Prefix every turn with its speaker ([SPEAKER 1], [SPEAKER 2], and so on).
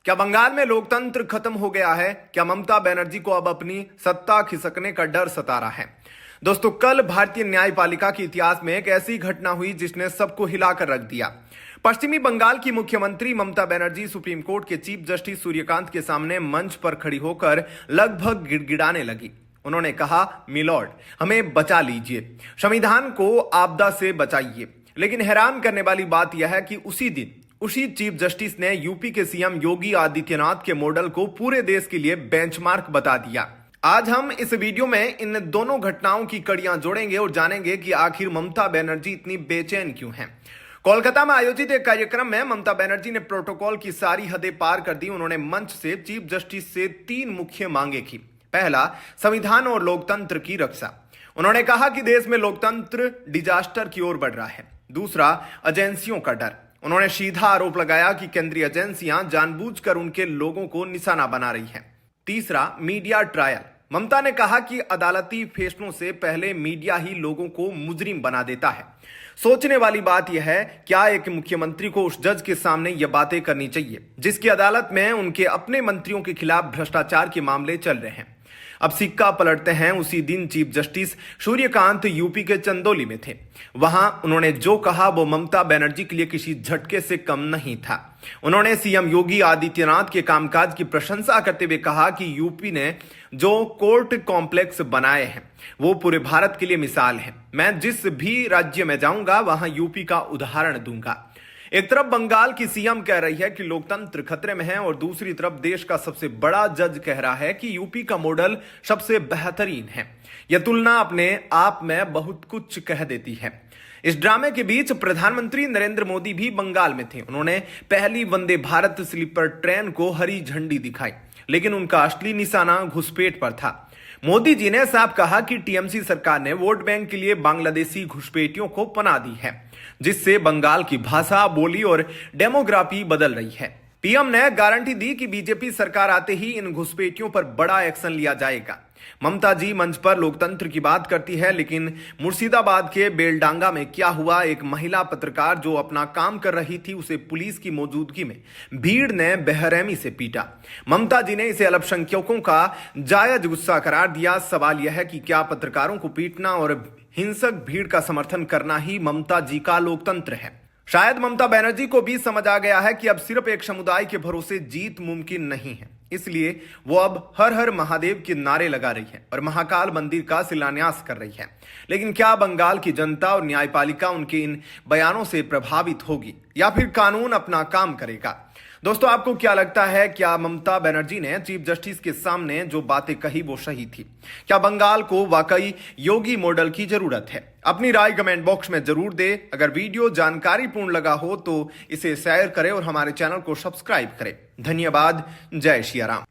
[SPEAKER 1] क्या बंगाल में लोकतंत्र खत्म हो गया है? क्या ममता बनर्जी को अब अपनी सत्ता खिसकने का डर सता रहा है? दोस्तों, कल भारतीय न्यायपालिका के इतिहास में एक ऐसी घटना हुई जिसने सबको हिलाकर रख दिया। पश्चिमी बंगाल की मुख्यमंत्री ममता बनर्जी सुप्रीम कोर्ट के चीफ जस्टिस सूर्यकांत के सामने मंच पर खड़ी होकर लगभग गिड़गिड़ाने लगी। उन्होंने कहा, मिलॉर्ड, हमें बचा लीजिए, संविधान को आपदा से बचाइए। लेकिन हैरान करने वाली बात यह है कि उसी दिन उसी चीफ जस्टिस ने यूपी के सीएम योगी आदित्यनाथ के मॉडल को पूरे देश के लिए बेंचमार्क बता दिया। आज हम इस वीडियो में इन दोनों घटनाओं की कड़ियां जोड़ेंगे और जानेंगे कि आखिर ममता बनर्जी इतनी बेचैन क्यों हैं। कोलकाता में आयोजित एक कार्यक्रम में ममता बनर्जी ने प्रोटोकॉल की सारी हदें पार कर दी। उन्होंने मंच से चीफ जस्टिस से 3 मुख्य मांगे की। पहला, संविधान और लोकतंत्र की रक्षा। उन्होंने कहा कि देश में लोकतंत्र डिजास्टर की ओर बढ़ रहा है। दूसरा, एजेंसियों का डर। उन्होंने सीधा आरोप लगाया कि केंद्रीय एजेंसियां जानबूझकर उनके लोगों को निशाना बना रही हैं। तीसरा, मीडिया ट्रायल। ममता ने कहा कि अदालती फैसलों से पहले मीडिया ही लोगों को मुजरिम बना देता है। सोचने वाली बात यह है, क्या एक मुख्यमंत्री को उस जज के सामने यह बातें करनी चाहिए जिसकी अदालत में उनके अपने मंत्रियों के खिलाफ भ्रष्टाचार के मामले चल रहे हैं। अब सिक्का पलटते हैं। उसी दिन चीफ जस्टिस सूर्यकांत यूपी के चंदौली में थे। वहां उन्होंने जो कहा वो ममता बनर्जी के लिए किसी झटके से कम नहीं था। उन्होंने सीएम योगी आदित्यनाथ के कामकाज की प्रशंसा करते हुए कहा कि यूपी ने जो कोर्ट कॉम्प्लेक्स बनाए हैं वो पूरे भारत के लिए मिसाल है। मैं जिस भी राज्य में जाऊंगा वहां यूपी का उदाहरण दूंगा। एक तरफ बंगाल की सीएम कह रही है कि लोकतंत्र खतरे में है और दूसरी तरफ देश का सबसे बड़ा जज कह रहा है कि यूपी का मॉडल सबसे बेहतरीन है। यह तुलना अपने आप में बहुत कुछ कह देती है। इस ड्रामे के बीच प्रधानमंत्री नरेंद्र मोदी भी बंगाल में थे। उन्होंने पहली वंदे भारत स्लीपर ट्रेन को हरी झंडी दिखाई, लेकिन उनका असली निशाना घुसपैठ पर था। मोदी जी ने साफ कहा कि टीएमसी सरकार ने वोट बैंक के लिए बांग्लादेशी घुसपैठियों को पनाह दी है, जिससे बंगाल की भाषा, बोली और डेमोग्राफी बदल रही है। पीएम ने गारंटी दी कि बीजेपी सरकार आते ही इन घुसपैठियों पर बड़ा एक्शन लिया जाएगा। ममता जी मंच पर लोकतंत्र की बात करती है, लेकिन मुर्शिदाबाद के बेलडांगा में क्या हुआ? एक महिला पत्रकार जो अपना काम कर रही थी, उसे पुलिस की मौजूदगी में भीड़ ने बेरहमी से पीटा। ममता जी ने इसे अल्पसंख्यकों का जायज गुस्सा करार दिया। सवाल यह है कि क्या पत्रकारों को पीटना और हिंसक भीड़ का समर्थन करना ही ममता जी का लोकतंत्र है? शायद ममता बनर्जी को भी समझ आ गया है कि अब सिर्फ एक समुदाय के भरोसे जीत मुमकिन नहीं है। इसलिए वो अब हर हर महादेव के नारे लगा रही है और महाकाल मंदिर का शिलान्यास कर रही है। लेकिन क्या बंगाल की जनता और न्यायपालिका उनके इन बयानों से प्रभावित होगी या फिर कानून अपना काम करेगा? दोस्तों, आपको क्या लगता है? क्या ममता बनर्जी ने चीफ जस्टिस के सामने जो बातें कही वो सही थी? क्या बंगाल को वाकई योगी मॉडल की जरूरत है? अपनी राय कमेंट बॉक्स में जरूर दे। अगर वीडियो जानकारीपूर्ण लगा हो तो इसे शेयर करें और हमारे चैनल को सब्सक्राइब करें। धन्यवाद। जय श्री राम।